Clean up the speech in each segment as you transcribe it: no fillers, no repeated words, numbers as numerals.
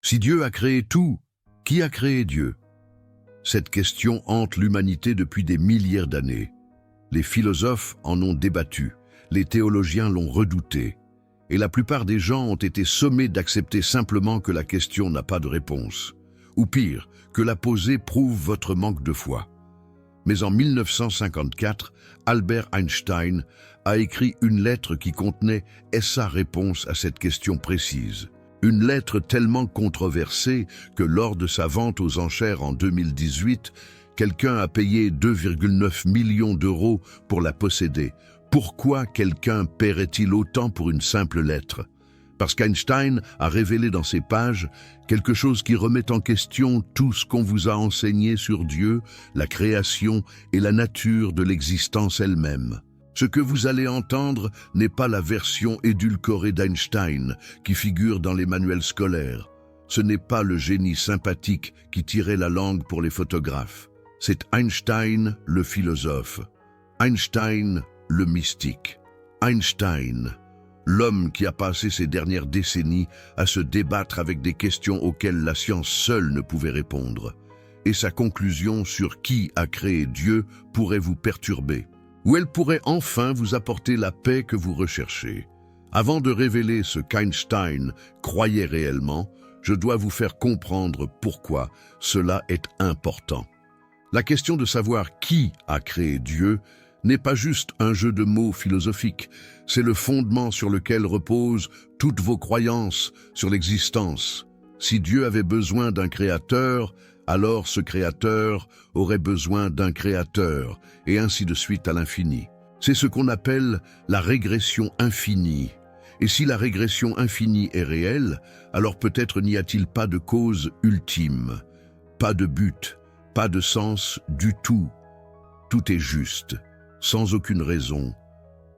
Si Dieu a créé tout, qui a créé Dieu? Cette question hante l'humanité depuis des milliers d'années. Les philosophes en ont débattu, les théologiens l'ont redouté, et la plupart des gens ont été sommés d'accepter simplement que la question n'a pas de réponse. Ou pire, que la poser prouve votre manque de foi. Mais en 1954, Albert Einstein a écrit une lettre qui contenait sa réponse à cette question précise. Une lettre tellement controversée que lors de sa vente aux enchères en 2018, quelqu'un a payé 2,9 millions d'euros pour la posséder. Pourquoi quelqu'un paierait-il autant pour une simple lettre? Parce qu'Einstein a révélé dans ses pages quelque chose qui remet en question tout ce qu'on vous a enseigné sur Dieu, la création et la nature de l'existence elle-même. Ce que vous allez entendre n'est pas la version édulcorée d'Einstein qui figure dans les manuels scolaires. Ce n'est pas le génie sympathique qui tirait la langue pour les photographes. C'est Einstein, le philosophe. Einstein, le mystique. Einstein, l'homme qui a passé ces dernières décennies à se débattre avec des questions auxquelles la science seule ne pouvait répondre. Et sa conclusion sur qui a créé Dieu pourrait vous perturber. Ou elle pourrait enfin vous apporter la paix que vous recherchez. Avant de révéler ce qu'Einstein croyait réellement, je dois vous faire comprendre pourquoi cela est important. La question de savoir qui a créé Dieu n'est pas juste un jeu de mots philosophique, c'est le fondement sur lequel reposent toutes vos croyances sur l'existence. Si Dieu avait besoin d'un créateur, alors ce créateur aurait besoin d'un créateur, et ainsi de suite à l'infini. C'est ce qu'on appelle la régression infinie. Et si la régression infinie est réelle, alors peut-être n'y a-t-il pas de cause ultime, pas de but, pas de sens du tout. Tout est juste, sans aucune raison.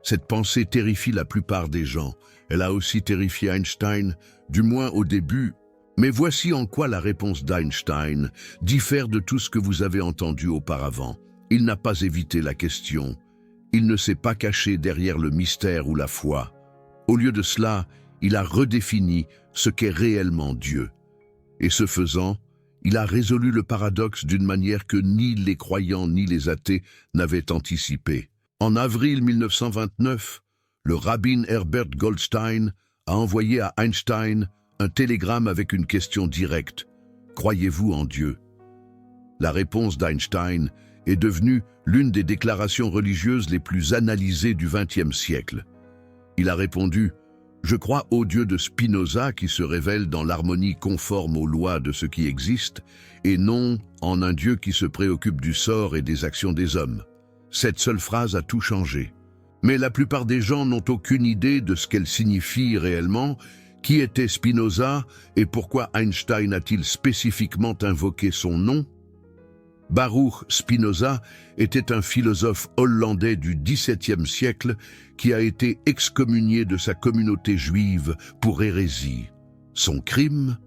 Cette pensée terrifie la plupart des gens. Elle a aussi terrifié Einstein, du moins au début. Mais voici en quoi la réponse d'Einstein diffère de tout ce que vous avez entendu auparavant. Il n'a pas évité la question. Il ne s'est pas caché derrière le mystère ou la foi. Au lieu de cela, il a redéfini ce qu'est réellement Dieu. Et ce faisant, il a résolu le paradoxe d'une manière que ni les croyants ni les athées n'avaient anticipée. En avril 1929, le rabbin Herbert Goldstein a envoyé à Einstein un télégramme avec une question directe. Croyez-vous en Dieu? La réponse d'Einstein est devenue l'une des déclarations religieuses les plus analysées du XXe siècle. Il a répondu « Je crois au Dieu de Spinoza qui se révèle dans l'harmonie conforme aux lois de ce qui existe, et non en un Dieu qui se préoccupe du sort et des actions des hommes. » Cette seule phrase a tout changé. Mais la plupart des gens n'ont aucune idée de ce qu'elle signifie réellement. Qui était Spinoza et pourquoi Einstein a-t-il spécifiquement invoqué son nom? Baruch Spinoza était un philosophe hollandais du XVIIe siècle qui a été excommunié de sa communauté juive pour hérésie. Son crime?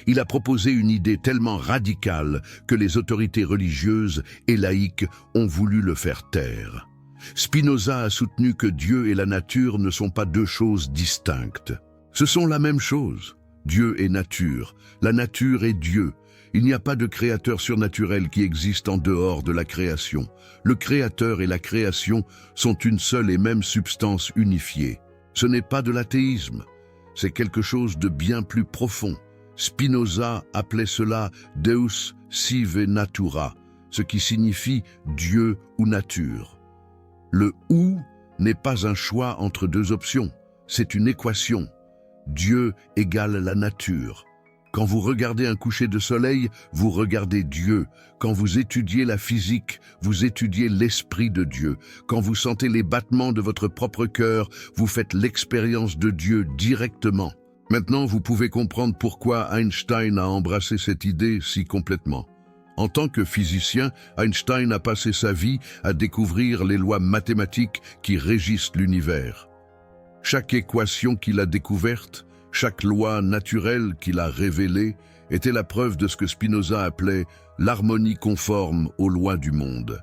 Il a proposé une idée tellement radicale que les autorités religieuses et laïques ont voulu le faire taire. Spinoza a soutenu que Dieu et la nature ne sont pas deux choses distinctes. Ce sont la même chose. Dieu est nature, la nature est Dieu. Il n'y a pas de créateur surnaturel qui existe en dehors de la création. Le créateur et la création sont une seule et même substance unifiée. Ce n'est pas de l'athéisme, c'est quelque chose de bien plus profond. Spinoza appelait cela Deus sive natura, ce qui signifie Dieu ou nature. Le « ou » n'est pas un choix entre deux options, c'est une équation. Dieu égale la nature. Quand vous regardez un coucher de soleil, vous regardez Dieu. Quand vous étudiez la physique, vous étudiez l'esprit de Dieu. Quand vous sentez les battements de votre propre cœur, vous faites l'expérience de Dieu directement. Maintenant, vous pouvez comprendre pourquoi Einstein a embrassé cette idée si complètement. En tant que physicien, Einstein a passé sa vie à découvrir les lois mathématiques qui régissent l'univers. Chaque équation qu'il a découverte, chaque loi naturelle qu'il a révélée, était la preuve de ce que Spinoza appelait l'harmonie conforme aux lois du monde.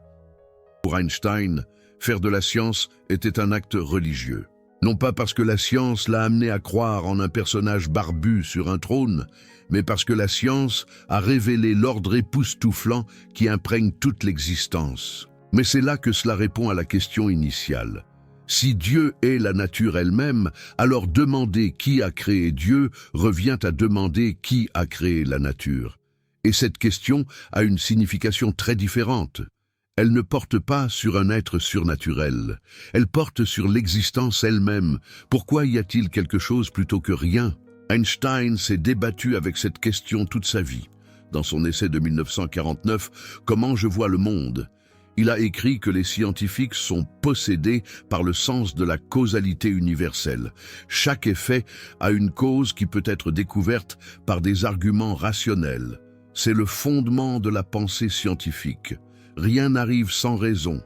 Pour Einstein, faire de la science était un acte religieux. Non pas parce que la science l'a amené à croire en un personnage barbu sur un trône, mais parce que la science a révélé l'ordre époustouflant qui imprègne toute l'existence. Mais c'est là que cela répond à la question initiale. Si Dieu est la nature elle-même, alors demander qui a créé Dieu revient à demander qui a créé la nature. Et cette question a une signification très différente. Elle ne porte pas sur un être surnaturel, elle porte sur l'existence elle-même. Pourquoi y a-t-il quelque chose plutôt que rien? Einstein s'est débattu avec cette question toute sa vie. Dans son essai de 1949, « Comment je vois le monde ?» il a écrit que les scientifiques sont possédés par le sens de la causalité universelle. Chaque effet a une cause qui peut être découverte par des arguments rationnels. C'est le fondement de la pensée scientifique. Rien n'arrive sans raison.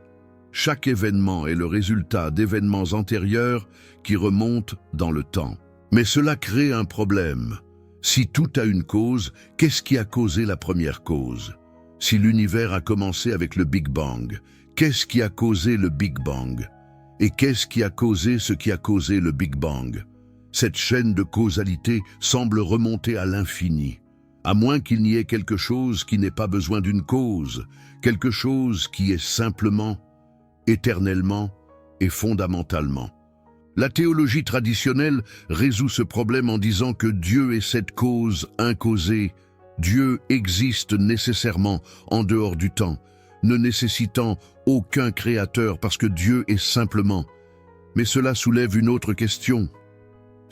Chaque événement est le résultat d'événements antérieurs qui remontent dans le temps. Mais cela crée un problème. Si tout a une cause, qu'est-ce qui a causé la première cause? Si l'univers a commencé avec le Big Bang, qu'est-ce qui a causé le Big Bang? Et qu'est-ce qui a causé ce qui a causé le Big Bang? Cette chaîne de causalité semble remonter à l'infini. À moins qu'il n'y ait quelque chose qui n'ait pas besoin d'une cause, quelque chose qui est simplement, éternellement et fondamentalement. La théologie traditionnelle résout ce problème en disant que Dieu est cette cause incausée. Dieu existe nécessairement en dehors du temps, ne nécessitant aucun créateur parce que Dieu est simplement. Mais cela soulève une autre question.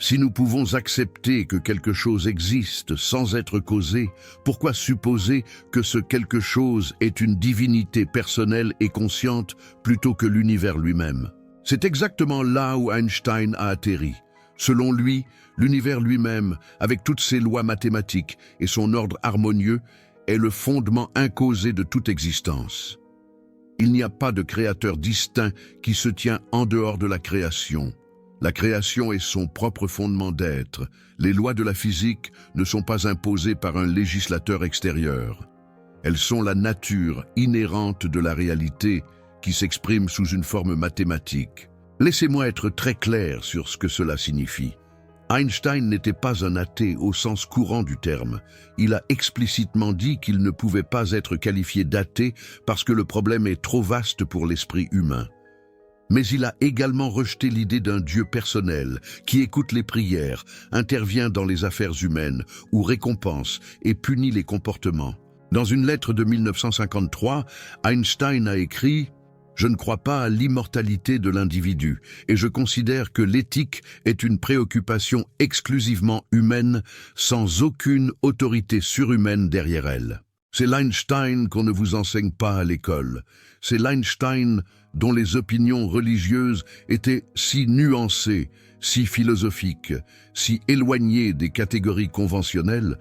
Si nous pouvons accepter que quelque chose existe sans être causé, pourquoi supposer que ce quelque chose est une divinité personnelle et consciente plutôt que l'univers lui-même? C'est exactement là où Einstein a atterri. Selon lui, l'univers lui-même, avec toutes ses lois mathématiques et son ordre harmonieux, est le fondement incausé de toute existence. Il n'y a pas de créateur distinct qui se tient en dehors de la création. La création est son propre fondement d'être. Les lois de la physique ne sont pas imposées par un législateur extérieur. Elles sont la nature inhérente de la réalité qui s'exprime sous une forme mathématique. Laissez-moi être très clair sur ce que cela signifie. Einstein n'était pas un athée au sens courant du terme. Il a explicitement dit qu'il ne pouvait pas être qualifié d'athée parce que le problème est trop vaste pour l'esprit humain. Mais il a également rejeté l'idée d'un Dieu personnel qui écoute les prières, intervient dans les affaires humaines ou récompense et punit les comportements. Dans une lettre de 1953, Einstein a écrit « Je ne crois pas à l'immortalité de l'individu et je considère que l'éthique est une préoccupation exclusivement humaine sans aucune autorité surhumaine derrière elle. » C'est l'Einstein qu'on ne vous enseigne pas à l'école. C'est l'Einstein dont les opinions religieuses étaient si nuancées, si philosophiques, si éloignées des catégories conventionnelles,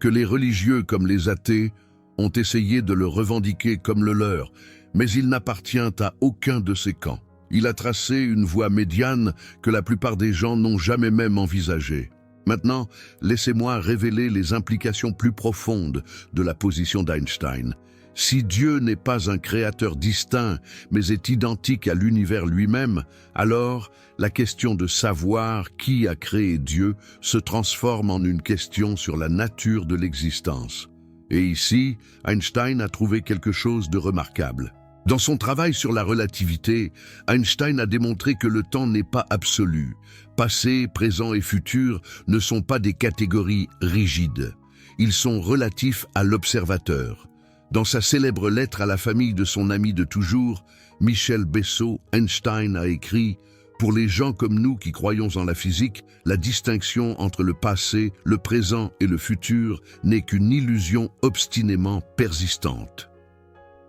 que les religieux comme les athées ont essayé de le revendiquer comme le leur, mais il n'appartient à aucun de ces camps. Il a tracé une voie médiane que la plupart des gens n'ont jamais même envisagée. Maintenant, laissez-moi révéler les implications plus profondes de la position d'Einstein. Si Dieu n'est pas un créateur distinct, mais est identique à l'univers lui-même, alors la question de savoir qui a créé Dieu se transforme en une question sur la nature de l'existence. Et ici, Einstein a trouvé quelque chose de remarquable. Dans son travail sur la relativité, Einstein a démontré que le temps n'est pas absolu. Passé, présent et futur ne sont pas des catégories rigides. Ils sont relatifs à l'observateur. Dans sa célèbre lettre à la famille de son ami de toujours, Michel Bessot, Einstein a écrit « Pour les gens comme nous qui croyons en la physique, la distinction entre le passé, le présent et le futur n'est qu'une illusion obstinément persistante. »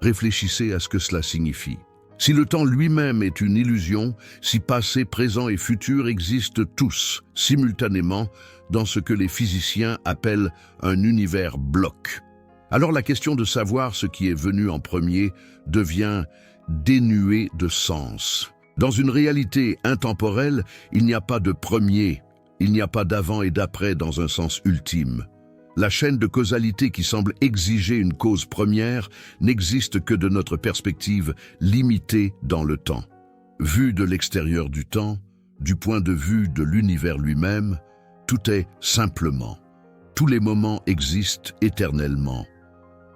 Réfléchissez à ce que cela signifie. Si le temps lui-même est une illusion, si passé, présent et futur existent tous, simultanément, dans ce que les physiciens appellent un univers bloc, alors la question de savoir ce qui est venu en premier devient dénuée de sens. Dans une réalité intemporelle, il n'y a pas de premier, il n'y a pas d'avant et d'après dans un sens ultime. La chaîne de causalité qui semble exiger une cause première n'existe que de notre perspective limitée dans le temps. Vue de l'extérieur du temps, Du point de vue de l'univers lui-même, tout est simplement. Tous les moments existent éternellement.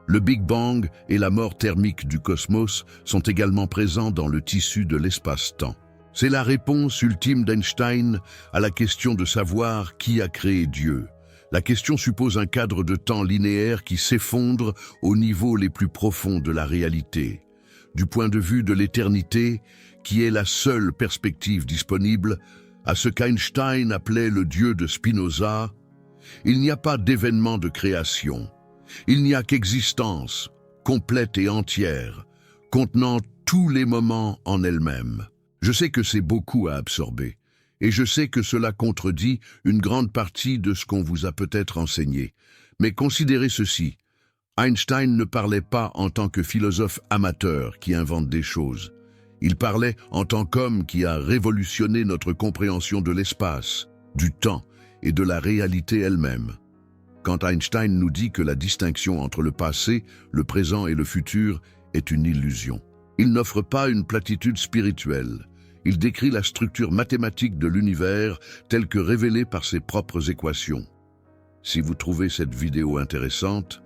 Le Big Bang et la mort thermique du cosmos sont également présents dans le tissu de l'espace-temps. C'est la réponse ultime d'Einstein à la question de savoir qui a créé Dieu. La question suppose un cadre de temps linéaire qui s'effondre au niveau les plus profonds de la réalité. Du point de vue de l'éternité, qui est la seule perspective disponible, à ce qu'Einstein appelait le Dieu de Spinoza, il n'y a pas d'événement de création. Il n'y a qu'existence, complète et entière, contenant tous les moments en elle-même. Je sais que c'est beaucoup à absorber, et je sais que cela contredit une grande partie de ce qu'on vous a peut-être enseigné. Mais considérez ceci, Einstein ne parlait pas en tant que philosophe amateur qui invente des choses. Il parlait en tant qu'homme qui a révolutionné notre compréhension de l'espace, du temps et de la réalité elle-même. Quand Einstein nous dit que la distinction entre le passé, le présent et le futur est une illusion, il n'offre pas une platitude spirituelle. Il décrit la structure mathématique de l'univers telle que révélée par ses propres équations. Si vous trouvez cette vidéo intéressante,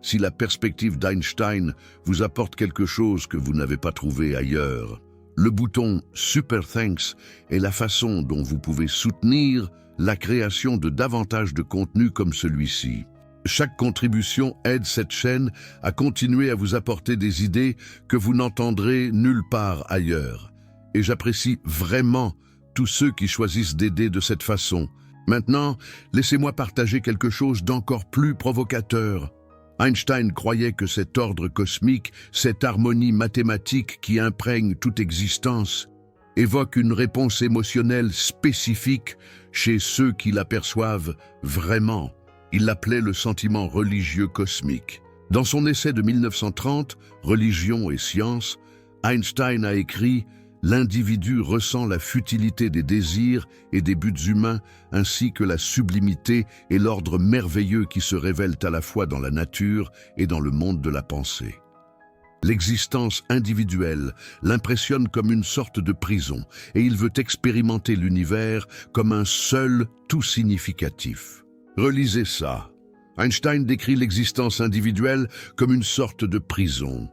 si la perspective d'Einstein vous apporte quelque chose que vous n'avez pas trouvé ailleurs, le bouton Super Thanks est la façon dont vous pouvez soutenir la création de davantage de contenu comme celui-ci. Chaque contribution aide cette chaîne à continuer à vous apporter des idées que vous n'entendrez nulle part ailleurs. Et j'apprécie vraiment tous ceux qui choisissent d'aider de cette façon. Maintenant, laissez-moi partager quelque chose d'encore plus provocateur. Einstein croyait que cet ordre cosmique, cette harmonie mathématique qui imprègne toute existence, évoque une réponse émotionnelle spécifique chez ceux qui l'aperçoivent vraiment. Il l'appelait le sentiment religieux cosmique. Dans son essai de 1930, Religion et science, Einstein a écrit « L'individu ressent la futilité des désirs et des buts humains, ainsi que la sublimité et l'ordre merveilleux qui se révèlent à la fois dans la nature et dans le monde de la pensée. » L'existence individuelle l'impressionne comme une sorte de prison et il veut expérimenter l'univers comme un seul tout significatif. Relisez ça. Einstein décrit l'existence individuelle comme une sorte de prison.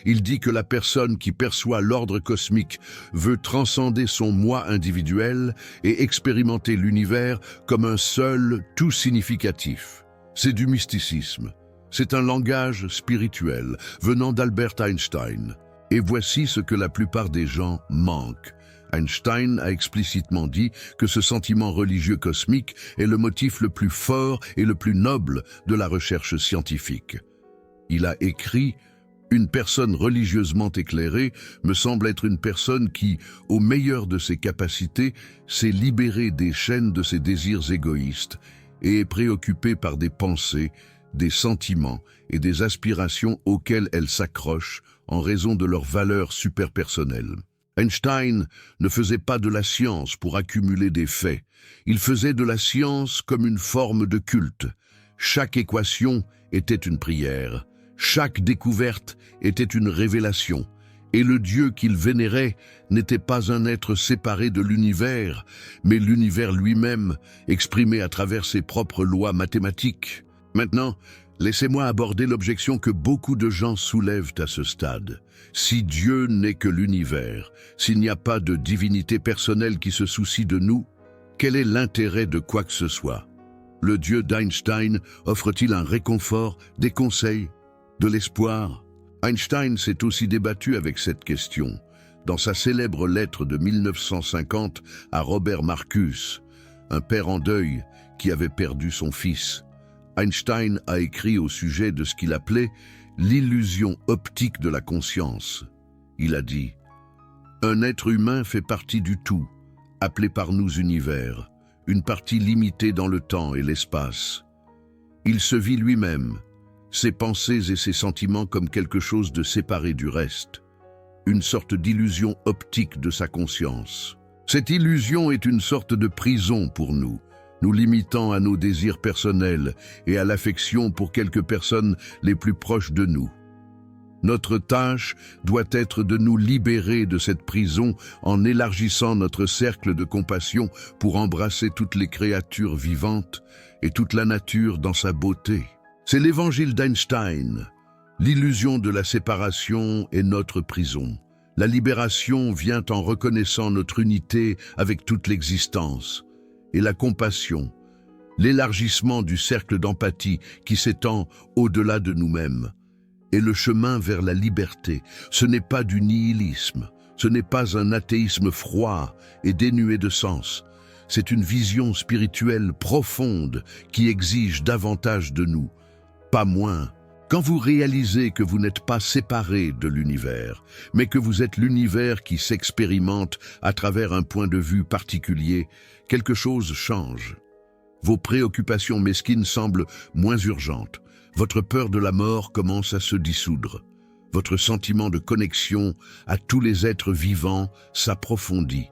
Il dit que la personne qui perçoit l'ordre cosmique veut transcender son moi individuel et expérimenter l'univers comme un seul tout significatif. C'est du mysticisme. C'est un langage spirituel venant d'Albert Einstein. Et voici ce que la plupart des gens manquent. Einstein a explicitement dit que ce sentiment religieux cosmique est le motif le plus fort et le plus noble de la recherche scientifique. Il a écrit « Une personne religieusement éclairée me semble être une personne qui, au meilleur de ses capacités, s'est libérée des chaînes de ses désirs égoïstes et est préoccupée par des pensées, des sentiments et des aspirations auxquelles elle s'accroche en raison de leurs valeurs superpersonnelles. » Einstein ne faisait pas de la science pour accumuler des faits. Il faisait de la science comme une forme de culte. Chaque équation était une prière. Chaque découverte était une révélation. Et le Dieu qu'il vénérait n'était pas un être séparé de l'univers, mais l'univers lui-même, exprimé à travers ses propres lois mathématiques. Maintenant, laissez-moi aborder l'objection que beaucoup de gens soulèvent à ce stade. Si Dieu n'est que l'univers, s'il n'y a pas de divinité personnelle qui se soucie de nous, quel est l'intérêt de quoi que ce soit? Le Dieu d'Einstein offre-t-il un réconfort, des conseils, de l'espoir? Einstein s'est aussi débattu avec cette question. Dans sa célèbre lettre de 1950 à Robert Marcus, un père en deuil qui avait perdu son fils, Einstein a écrit au sujet de ce qu'il appelait l'illusion optique de la conscience. Il a dit « Un être humain fait partie du tout, appelé par nous univers, une partie limitée dans le temps et l'espace. Il se vit lui-même, ses pensées et ses sentiments comme quelque chose de séparé du reste, une sorte d'illusion optique de sa conscience. Cette illusion est une sorte de prison pour nous, nous limitant à nos désirs personnels et à l'affection pour quelques personnes les plus proches de nous. Notre tâche doit être de nous libérer de cette prison en élargissant notre cercle de compassion pour embrasser toutes les créatures vivantes et toute la nature dans sa beauté. C'est l'évangile d'Einstein. L'illusion de la séparation est notre prison. La libération vient en reconnaissant notre unité avec toute l'existence. Et la compassion, l'élargissement du cercle d'empathie qui s'étend au-delà de nous-mêmes, est le chemin vers la liberté. Ce n'est pas du nihilisme, ce n'est pas un athéisme froid et dénué de sens. C'est une vision spirituelle profonde qui exige davantage de nous, pas moins. Quand vous réalisez que vous n'êtes pas séparé de l'univers, mais que vous êtes l'univers qui s'expérimente à travers un point de vue particulier, quelque chose change. Vos préoccupations mesquines semblent moins urgentes. Votre peur de la mort commence à se dissoudre. Votre sentiment de connexion à tous les êtres vivants s'approfondit.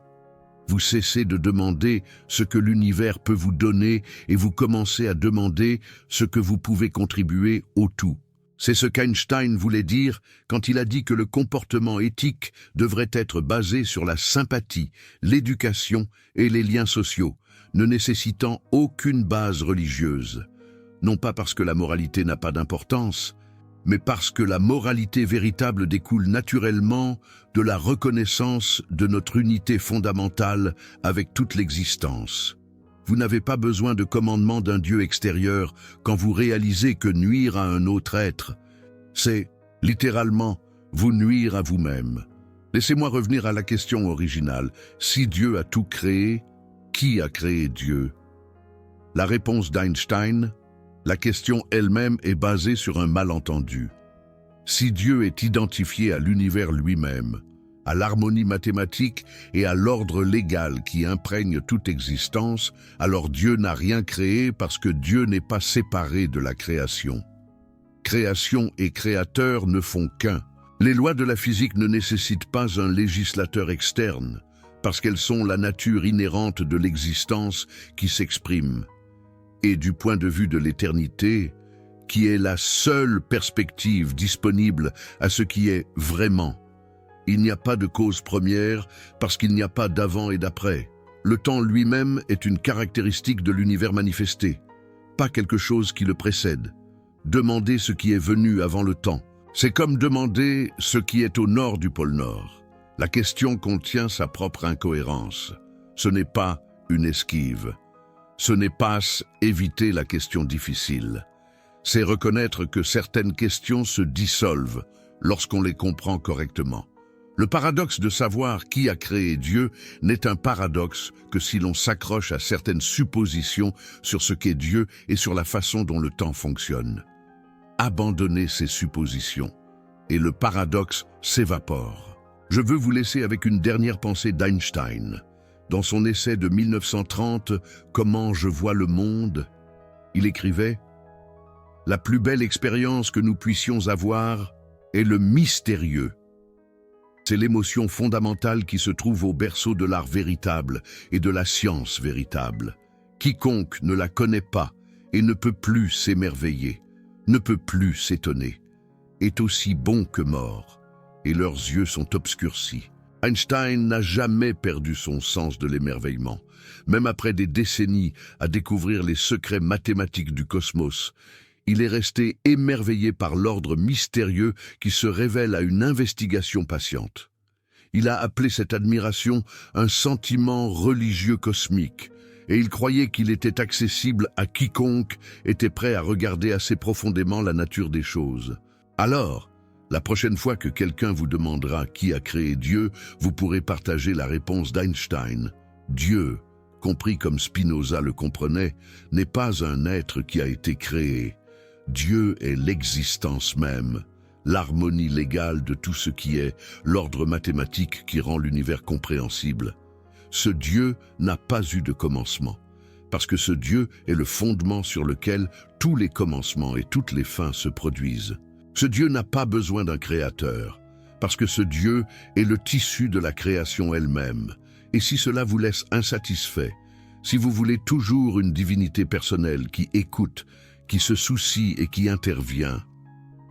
Vous cessez de demander ce que l'univers peut vous donner et vous commencez à demander ce que vous pouvez contribuer au tout. C'est ce qu'Einstein voulait dire quand il a dit que le comportement éthique devrait être basé sur la sympathie, l'éducation et les liens sociaux, ne nécessitant aucune base religieuse. Non pas parce que la moralité n'a pas d'importance, mais parce que la moralité véritable découle naturellement de la reconnaissance de notre unité fondamentale avec toute l'existence. Vous n'avez pas besoin de commandement d'un Dieu extérieur quand vous réalisez que nuire à un autre être, c'est, littéralement, vous nuire à vous-même. Laissez-moi revenir à la question originale. Si Dieu a tout créé, qui a créé Dieu? La réponse d'Einstein, la question elle-même est basée sur un malentendu. Si Dieu est identifié à l'univers lui-même, à l'harmonie mathématique et à l'ordre légal qui imprègne toute existence, alors Dieu n'a rien créé parce que Dieu n'est pas séparé de la création. Création et créateur ne font qu'un. Les lois de la physique ne nécessitent pas un législateur externe, parce qu'elles sont la nature inhérente de l'existence qui s'exprime. Et du point de vue de l'éternité, qui est la seule perspective disponible à ce qui est vraiment. Il n'y a pas de cause première parce qu'il n'y a pas d'avant et d'après. Le temps lui-même est une caractéristique de l'univers manifesté, pas quelque chose qui le précède. Demander ce qui est venu avant le temps, c'est comme demander ce qui est au nord du pôle Nord. La question contient sa propre incohérence. Ce n'est pas une esquive. Ce n'est pas éviter la question difficile. C'est reconnaître que certaines questions se dissolvent lorsqu'on les comprend correctement. Le paradoxe de savoir qui a créé Dieu n'est un paradoxe que si l'on s'accroche à certaines suppositions sur ce qu'est Dieu et sur la façon dont le temps fonctionne. Abandonnez ces suppositions et le paradoxe s'évapore. Je veux vous laisser avec une dernière pensée d'Einstein. Dans son essai de 1930, « Comment je vois le monde », il écrivait « La plus belle expérience que nous puissions avoir est le mystérieux. C'est l'émotion fondamentale qui se trouve au berceau de l'art véritable et de la science véritable. Quiconque ne la connaît pas et ne peut plus s'émerveiller, ne peut plus s'étonner, est aussi bon que mort, et leurs yeux sont obscurcis. » Einstein n'a jamais perdu son sens de l'émerveillement. Même après des décennies à découvrir les secrets mathématiques du cosmos, il est resté émerveillé par l'ordre mystérieux qui se révèle à une investigation patiente. Il a appelé cette admiration un sentiment religieux cosmique, et il croyait qu'il était accessible à quiconque était prêt à regarder assez profondément la nature des choses. Alors, la prochaine fois que quelqu'un vous demandera qui a créé Dieu, vous pourrez partager la réponse d'Einstein. Dieu, compris comme Spinoza le comprenait, n'est pas un être qui a été créé. Dieu est l'existence même, l'harmonie légale de tout ce qui est, l'ordre mathématique qui rend l'univers compréhensible. Ce Dieu n'a pas eu de commencement, parce que ce Dieu est le fondement sur lequel tous les commencements et toutes les fins se produisent. Ce Dieu n'a pas besoin d'un créateur, parce que ce Dieu est le tissu de la création elle-même. Et si cela vous laisse insatisfait, si vous voulez toujours une divinité personnelle qui écoute, qui se soucie et qui intervient,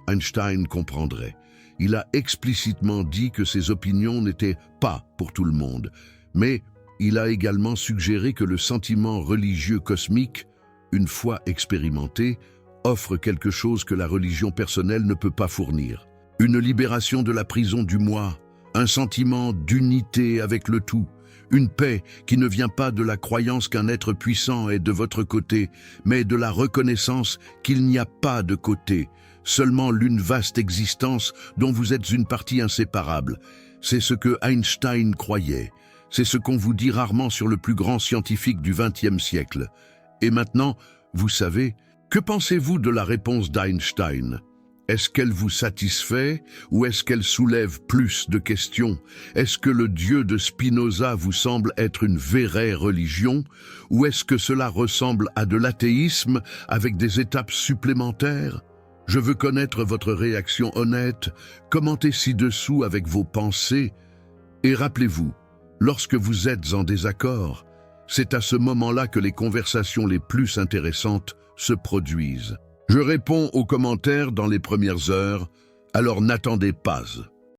Einstein comprendrait. il a explicitement dit que ses opinions n'étaient pas pour tout le monde, mais il a également suggéré que le sentiment religieux cosmique, une fois expérimenté, offre quelque chose que la religion personnelle ne peut pas fournir. Une libération de la prison du moi, un sentiment d'unité avec le tout, une paix qui ne vient pas de la croyance qu'un être puissant est de votre côté, mais de la reconnaissance qu'il n'y a pas de côté, seulement l'une vaste existence dont vous êtes une partie inséparable. C'est ce que Einstein croyait. C'est ce qu'on vous dit rarement sur le plus grand scientifique du XXe siècle. Et maintenant, vous savez, que pensez-vous de la réponse d'Einstein ? Est-ce qu'elle vous satisfait ou est-ce qu'elle soulève plus de questions? Est-ce que le Dieu de Spinoza vous semble être une vraie religion ou est-ce que cela ressemble à de l'athéisme avec des étapes supplémentaires? Je veux connaître votre réaction honnête, commentez ci-dessous avec vos pensées et rappelez-vous, lorsque vous êtes en désaccord, c'est à ce moment-là que les conversations les plus intéressantes se produisent. Je réponds aux commentaires dans les premières heures, alors n'attendez pas.